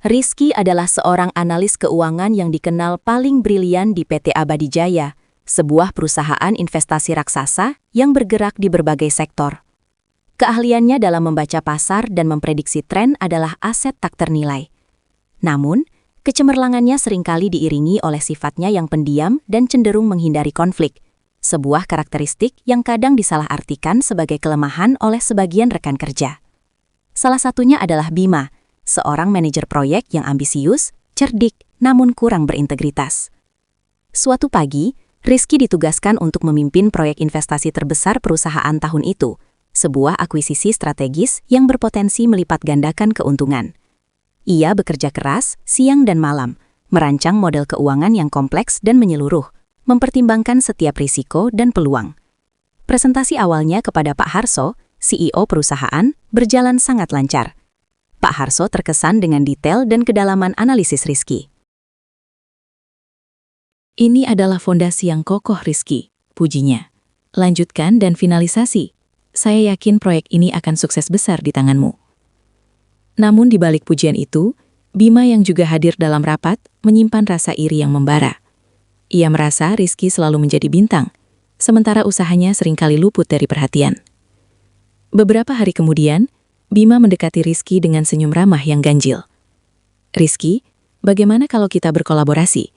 Rizky adalah seorang analis keuangan yang dikenal paling brilian di PT Abadi Jaya, sebuah perusahaan investasi raksasa yang bergerak di berbagai sektor. Keahliannya dalam membaca pasar dan memprediksi tren adalah aset tak ternilai. Namun, kecemerlangannya seringkali diiringi oleh sifatnya yang pendiam dan cenderung menghindari konflik, sebuah karakteristik yang kadang disalahartikan sebagai kelemahan oleh sebagian rekan kerja. Salah satunya adalah Bima, seorang manajer proyek yang ambisius, cerdik, namun kurang berintegritas. Suatu pagi, Rizky ditugaskan untuk memimpin proyek investasi terbesar perusahaan tahun itu, sebuah akuisisi strategis yang berpotensi melipat gandakan keuntungan. Ia bekerja keras, siang dan malam, merancang model keuangan yang kompleks dan menyeluruh, mempertimbangkan setiap risiko dan peluang. Presentasi awalnya kepada Pak Harso, CEO perusahaan, berjalan sangat lancar. Pak Harso terkesan dengan detail dan kedalaman analisis Rizky. Ini adalah fondasi yang kokoh Rizky, pujinya. Lanjutkan dan finalisasi. Saya yakin proyek ini akan sukses besar di tanganmu. Namun di balik pujian itu, Bima yang juga hadir dalam rapat menyimpan rasa iri yang membara. Ia merasa Rizky selalu menjadi bintang, sementara usahanya seringkali luput dari perhatian. Beberapa hari kemudian, Bima mendekati Rizky dengan senyum ramah yang ganjil. Rizky, bagaimana kalau kita berkolaborasi?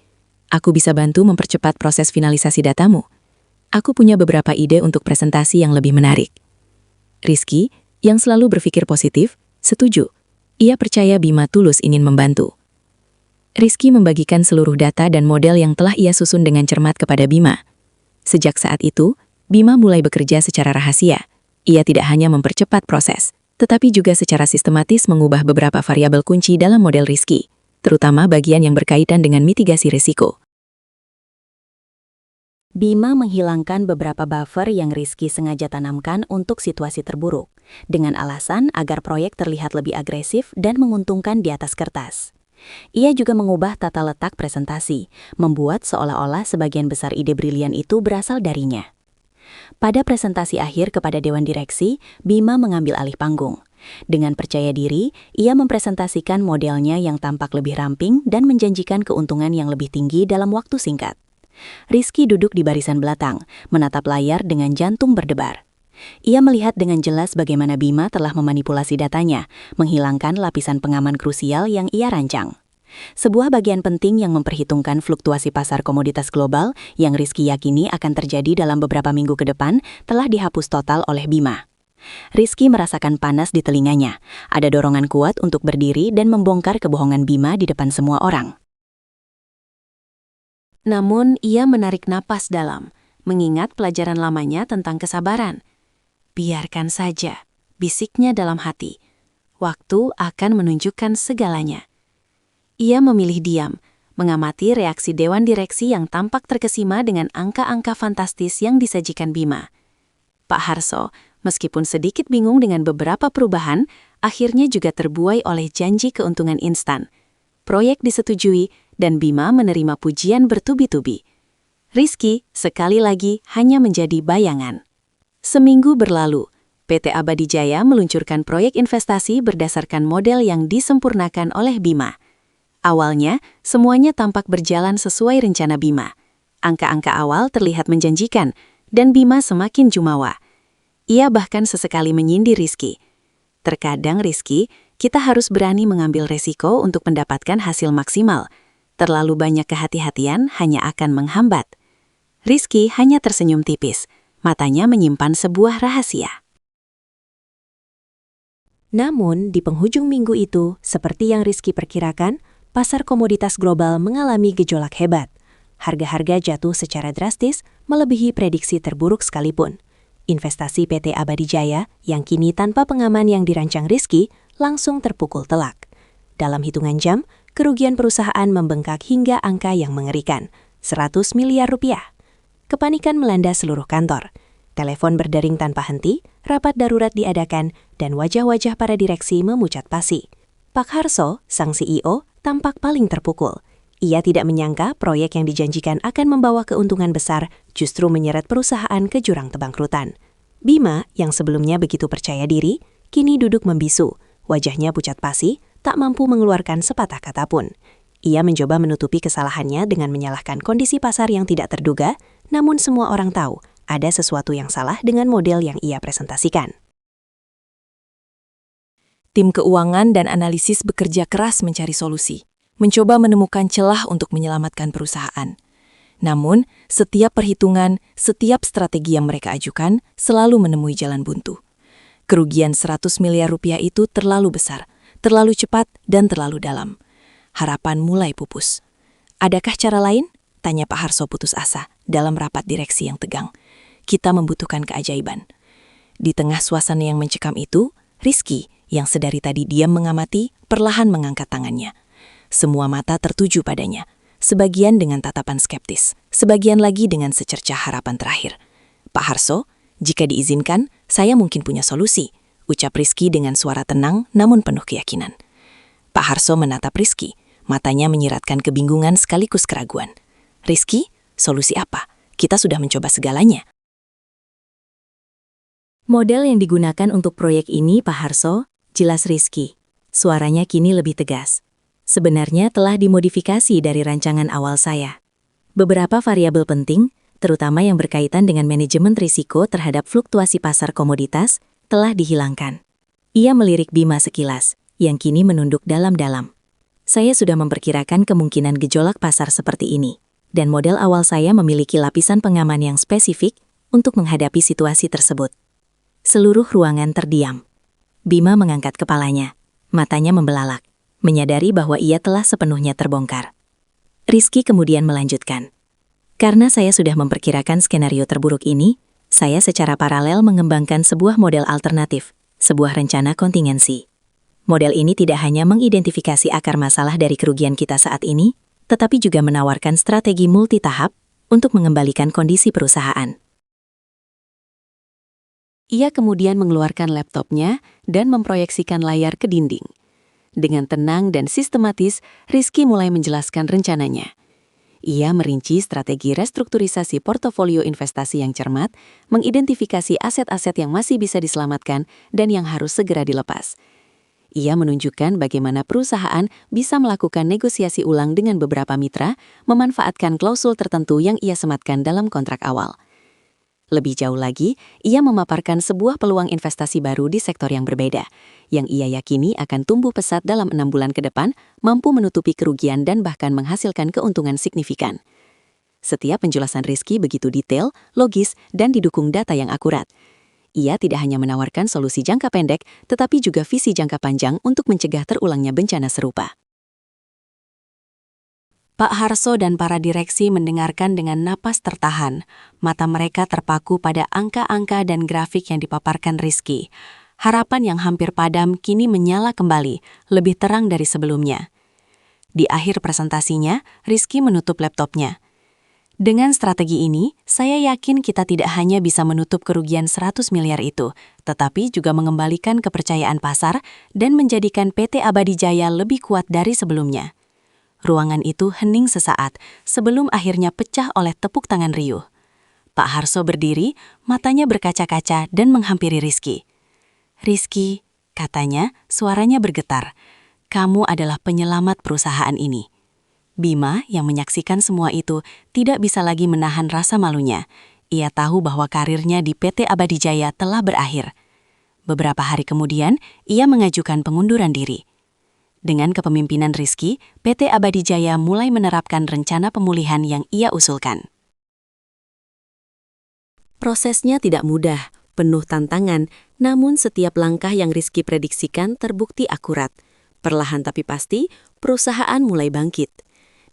Aku bisa bantu mempercepat proses finalisasi datamu. Aku punya beberapa ide untuk presentasi yang lebih menarik. Rizky, yang selalu berpikir positif, setuju. Ia percaya Bima tulus ingin membantu. Rizky membagikan seluruh data dan model yang telah ia susun dengan cermat kepada Bima. Sejak saat itu, Bima mulai bekerja secara rahasia. Ia tidak hanya mempercepat proses, tetapi juga secara sistematis mengubah beberapa variabel kunci dalam model Rizky, terutama bagian yang berkaitan dengan mitigasi risiko. Bima menghilangkan beberapa buffer yang Rizky sengaja tanamkan untuk situasi terburuk, dengan alasan agar proyek terlihat lebih agresif dan menguntungkan di atas kertas. Ia juga mengubah tata letak presentasi, membuat seolah-olah sebagian besar ide brilian itu berasal darinya. Pada presentasi akhir kepada Dewan Direksi, Bima mengambil alih panggung. Dengan percaya diri, ia mempresentasikan modelnya yang tampak lebih ramping dan menjanjikan keuntungan yang lebih tinggi dalam waktu singkat. Rizky duduk di barisan belakang, menatap layar dengan jantung berdebar. Ia melihat dengan jelas bagaimana Bima telah memanipulasi datanya, menghilangkan lapisan pengaman krusial yang ia rancang. Sebuah bagian penting yang memperhitungkan fluktuasi pasar komoditas global yang Rizky yakini akan terjadi dalam beberapa minggu ke depan telah dihapus total oleh Bima. Rizky merasakan panas di telinganya. Ada dorongan kuat untuk berdiri dan membongkar kebohongan Bima di depan semua orang. Namun, ia menarik napas dalam, mengingat pelajaran lamanya tentang kesabaran. Biarkan saja, bisiknya dalam hati. Waktu akan menunjukkan segalanya. Ia memilih diam, mengamati reaksi Dewan Direksi yang tampak terkesima dengan angka-angka fantastis yang disajikan Bima. Pak Harso, meskipun sedikit bingung dengan beberapa perubahan, akhirnya juga terbuai oleh janji keuntungan instan. Proyek disetujui dan Bima menerima pujian bertubi-tubi. Rizky, sekali lagi, hanya menjadi bayangan. Seminggu berlalu, PT Abadi Jaya meluncurkan proyek investasi berdasarkan model yang disempurnakan oleh Bima. Awalnya, semuanya tampak berjalan sesuai rencana Bima. Angka-angka awal terlihat menjanjikan, dan Bima semakin jumawa. Ia bahkan sesekali menyindir Rizky. Terkadang Rizky, kita harus berani mengambil resiko untuk mendapatkan hasil maksimal. Terlalu banyak kehati-hatian hanya akan menghambat. Rizky hanya tersenyum tipis, matanya menyimpan sebuah rahasia. Namun, di penghujung minggu itu, seperti yang Rizky perkirakan, pasar komoditas global mengalami gejolak hebat. Harga-harga jatuh secara drastis, melebihi prediksi terburuk sekalipun. Investasi PT Abadi Jaya, yang kini tanpa pengaman yang dirancang Rizky, langsung terpukul telak. Dalam hitungan jam, kerugian perusahaan membengkak hingga angka yang mengerikan, 100 miliar rupiah. Kepanikan melanda seluruh kantor. Telepon berdering tanpa henti, rapat darurat diadakan, dan wajah-wajah para direksi memucat pasi. Pak Harso, sang CEO, tampak paling terpukul. Ia tidak menyangka proyek yang dijanjikan akan membawa keuntungan besar justru menyeret perusahaan ke jurang kebangkrutan. Bima, yang sebelumnya begitu percaya diri, kini duduk membisu, Wajahnya pucat pasi, tak mampu mengeluarkan sepatah kata pun. Ia mencoba menutupi kesalahannya dengan menyalahkan kondisi pasar yang tidak terduga, namun semua orang tahu ada sesuatu yang salah dengan model yang ia presentasikan. Tim keuangan dan analisis bekerja keras mencari solusi, mencoba menemukan celah untuk menyelamatkan perusahaan. Namun, setiap perhitungan, setiap strategi yang mereka ajukan selalu menemui jalan buntu. Kerugian 100 miliar rupiah itu terlalu besar, terlalu cepat, dan terlalu dalam. Harapan mulai pupus. Adakah cara lain? Tanya Pak Harso putus asa dalam rapat direksi yang tegang. Kita membutuhkan keajaiban. Di tengah suasana yang mencekam itu, Rizky, yang sedari tadi diam mengamati, perlahan mengangkat tangannya. Semua mata tertuju padanya, sebagian dengan tatapan skeptis, sebagian lagi dengan secercah harapan terakhir. Pak Harso, jika diizinkan, saya mungkin punya solusi, ucap Rizky dengan suara tenang namun penuh keyakinan. Pak Harso menatap Rizky, matanya menyiratkan kebingungan sekaligus keraguan. Rizky, solusi apa? Kita sudah mencoba segalanya. Model yang digunakan untuk proyek ini, Pak Harso, jelas Rizky. Suaranya kini lebih tegas. Sebenarnya telah dimodifikasi dari rancangan awal saya. Beberapa variabel penting, terutama yang berkaitan dengan manajemen risiko terhadap fluktuasi pasar komoditas, telah dihilangkan. Ia melirik Bima sekilas, yang kini menunduk dalam-dalam. Saya sudah memperkirakan kemungkinan gejolak pasar seperti ini, dan model awal saya memiliki lapisan pengaman yang spesifik untuk menghadapi situasi tersebut. Seluruh ruangan terdiam. Bima mengangkat kepalanya, matanya membelalak, menyadari bahwa ia telah sepenuhnya terbongkar. Rizky kemudian melanjutkan. Karena saya sudah memperkirakan skenario terburuk ini, saya secara paralel mengembangkan sebuah model alternatif, sebuah rencana kontingensi. Model ini tidak hanya mengidentifikasi akar masalah dari kerugian kita saat ini, tetapi juga menawarkan strategi multitahap untuk mengembalikan kondisi perusahaan. Ia kemudian mengeluarkan laptopnya dan memproyeksikan layar ke dinding. Dengan tenang dan sistematis, Rizky mulai menjelaskan rencananya. Ia merinci strategi restrukturisasi portofolio investasi yang cermat, mengidentifikasi aset-aset yang masih bisa diselamatkan dan yang harus segera dilepas. Ia menunjukkan bagaimana perusahaan bisa melakukan negosiasi ulang dengan beberapa mitra, memanfaatkan klausul tertentu yang ia sematkan dalam kontrak awal. Lebih jauh lagi, ia memaparkan sebuah peluang investasi baru di sektor yang berbeda, yang ia yakini akan tumbuh pesat dalam 6 bulan ke depan, mampu menutupi kerugian dan bahkan menghasilkan keuntungan signifikan. Setiap penjelasan Rizky begitu detail, logis, dan didukung data yang akurat. Ia tidak hanya menawarkan solusi jangka pendek, tetapi juga visi jangka panjang untuk mencegah terulangnya bencana serupa. Pak Harso dan para direksi mendengarkan dengan napas tertahan. Mata mereka terpaku pada angka-angka dan grafik yang dipaparkan Rizky. Harapan yang hampir padam kini menyala kembali, lebih terang dari sebelumnya. Di akhir presentasinya, Rizky menutup laptopnya. Dengan strategi ini, saya yakin kita tidak hanya bisa menutup kerugian 100 miliar itu, tetapi juga mengembalikan kepercayaan pasar dan menjadikan PT Abadi Jaya lebih kuat dari sebelumnya. Ruangan itu hening sesaat sebelum akhirnya pecah oleh tepuk tangan riuh. Pak Harso berdiri, matanya berkaca-kaca dan menghampiri Rizky. "Rizky," katanya, suaranya bergetar, "kamu adalah penyelamat perusahaan ini." Bima, yang menyaksikan semua itu, tidak bisa lagi menahan rasa malunya. Ia tahu bahwa karirnya di PT Abadi Jaya telah berakhir. Beberapa hari kemudian, ia mengajukan pengunduran diri. Dengan kepemimpinan Rizky, PT Abadi Jaya mulai menerapkan rencana pemulihan yang ia usulkan. Prosesnya tidak mudah, penuh tantangan, namun setiap langkah yang Rizky prediksikan terbukti akurat. Perlahan tapi pasti, perusahaan mulai bangkit.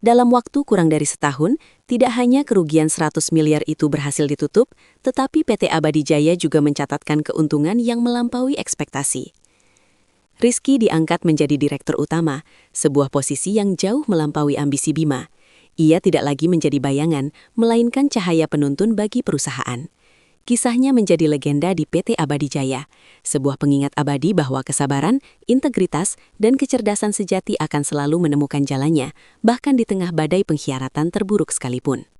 Dalam waktu kurang dari setahun, tidak hanya kerugian 100 miliar itu berhasil ditutup, tetapi PT Abadi Jaya juga mencatatkan keuntungan yang melampaui ekspektasi. Rizky diangkat menjadi direktur utama, sebuah posisi yang jauh melampaui ambisi Bima. Ia tidak lagi menjadi bayangan, melainkan cahaya penuntun bagi perusahaan. Kisahnya menjadi legenda di PT Abadi Jaya, sebuah pengingat abadi bahwa kesabaran, integritas, dan kecerdasan sejati akan selalu menemukan jalannya, bahkan di tengah badai pengkhianatan terburuk sekalipun.